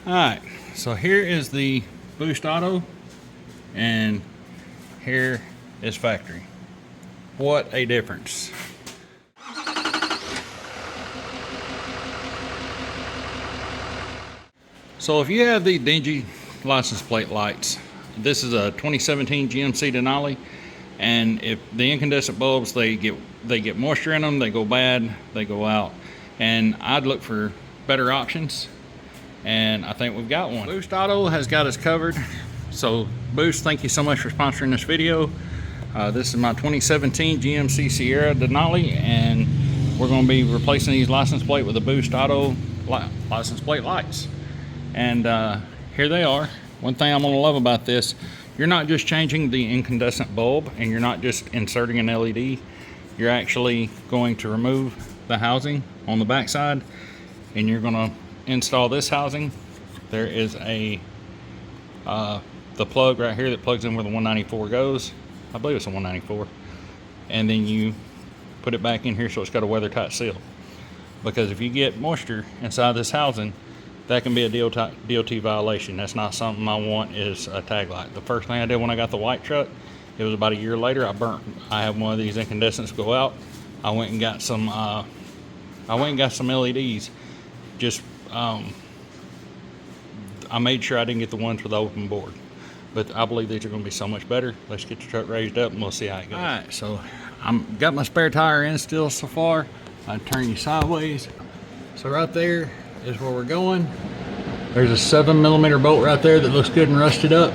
Alright, so here is the Boost Auto, and here is factory. What a difference. So if you have the dingy license plate lights, this is a 2017 GMC Denali, and if the incandescent bulbs, they get moisture in them, they go bad, they go out, and I'd look for better options, and I think we've got one. Boost Auto has got us covered. So Boost, thank you so much for sponsoring this video. This is my 2017 GMC Sierra Denali, and we're going to be replacing these license plate with a Boost Auto license plate lights. And here they are. One thing I'm going to love about this, you're not just changing the incandescent bulb, and you're not just inserting an LED. You're actually going to remove the housing on the back side, and you're going to install this housing. There is a the plug right here that plugs in where the 194 goes. I believe it's a 194. And then you put it back in here so it's got a weather tight seal. Because if you get moisture inside this housing, that can be a DOT violation. That's not something I want is a tag light. The first thing I did when I got the white truck, it was about a year later, I had one of these incandescents go out. I went and got some LEDs. Just I made sure I didn't get the ones with the open board, but I believe these are going to be so much better. Let's get the truck raised up and we'll see how it goes. All right, so I'm got my spare tire in still so far. I turn you sideways. So right there is where we're going. There's a 7mm bolt right there that looks good and rusted up.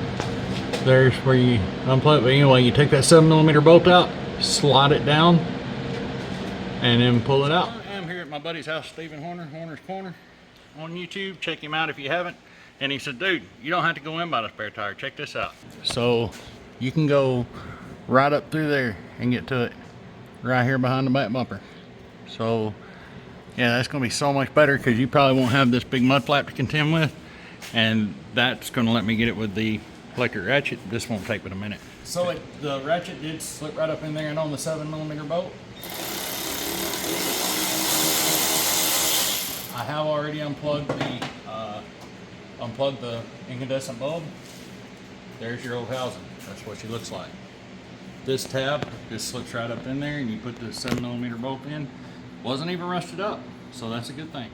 There's where you unplug it. But anyway, you take that 7mm bolt out, slide it down, and then pull it out. I'm here at my buddy's house, Stephen Horner, Horner's Corner, on YouTube. Check him out if you haven't. And he said, dude, you don't have to go in by the spare tire. Check this out. So you can go right up through there and get to it right here behind the back bumper. So yeah, that's going to be so much better because you probably won't have this big mud flap to contend with. And that's going to let me get it with the electric ratchet. This won't take but a minute. So the ratchet did slip right up in there and on the 7mm bolt. I have already unplugged the incandescent bulb. There's your old housing. That's what she looks like. This tab just slips right up in there, and you put the 7mm bolt in. Wasn't even rusted up, so that's a good thing.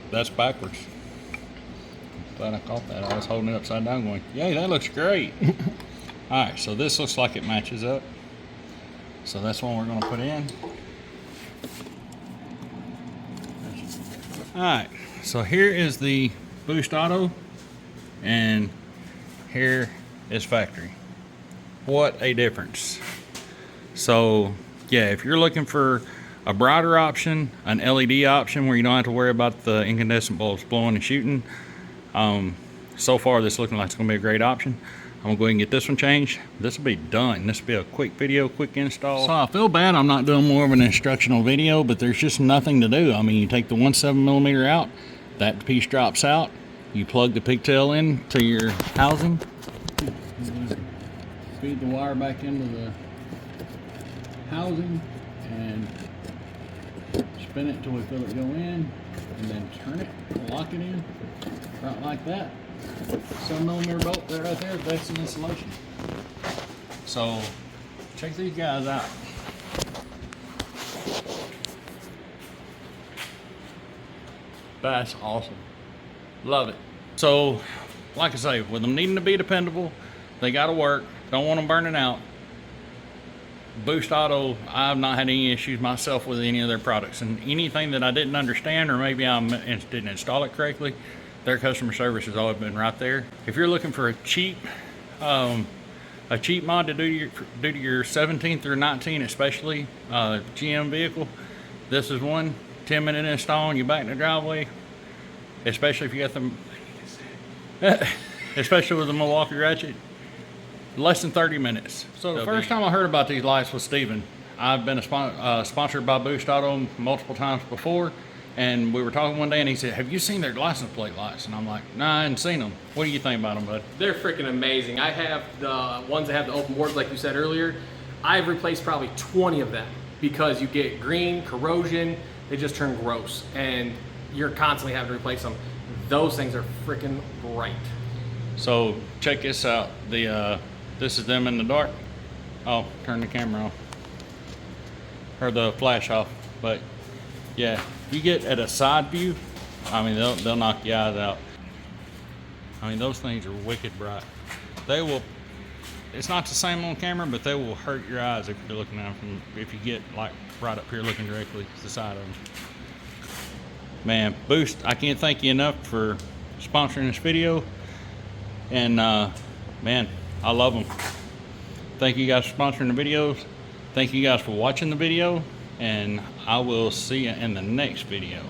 That's backwards. Glad I caught that. I was holding it upside down going, yay, that looks great. All right, so this looks like it matches up. So that's one we're going to put in. All right, so here is the Boost Auto, and here is factory. What a difference. So yeah, if you're looking for a brighter option, an LED option where you don't have to worry about the incandescent bulbs blowing and shooting, so far this is looking like it's going to be a great option. I'm going to go ahead and get this one changed. This will be done. This will be a quick video, quick install. So I feel bad I'm not doing more of an instructional video, but there's just nothing to do. I mean, you take the 7mm out, that piece drops out, you plug the pigtail in to your housing, feed the wire back into the housing, and spin it till we feel it go in, and then turn it, lock it in, right like that. 7mm bolt there, right there, that's an installation. So check these guys out. That's awesome. Love it. So like I say, with them needing to be dependable, they got to work. Don't want them burning out. Boost Auto, I've not had any issues myself with any of their products, and anything that I didn't understand, or maybe I didn't install it correctly, their customer service has always been right there. If you're looking for a cheap mod to do to your 17 through 19, especially GM vehicle, this is one. 10-minute install and you back in the driveway, especially if you got them, especially with the Milwaukee ratchet. Less than 30 minutes. So the first time I heard about these lights was Steven. I've been sponsored by Boost Auto multiple times before, and we were talking one day and he said, have you seen their license plate lights? And I'm like, nah, I hadn't seen them. What do you think about them, bud? They're freaking amazing. I have the ones that have the open boards like you said earlier. I've replaced probably 20 of them because you get green, corrosion, they just turn gross. And you're constantly having to replace them. Those things are freaking bright. So check this out. This is them in the dark. Oh, turn the camera off. Or the flash off. But yeah, if you get at a side view, I mean, they'll knock your eyes out. I mean, those things are wicked bright. They will, it's not the same on camera, but they will hurt your eyes if you're looking at them from, if you get like right up here looking directly to the side of them. Man, Boost, I can't thank you enough for sponsoring this video. And man, I love them. Thank you guys for sponsoring the videos. Thank you guys for watching the video, and I will see you in the next video.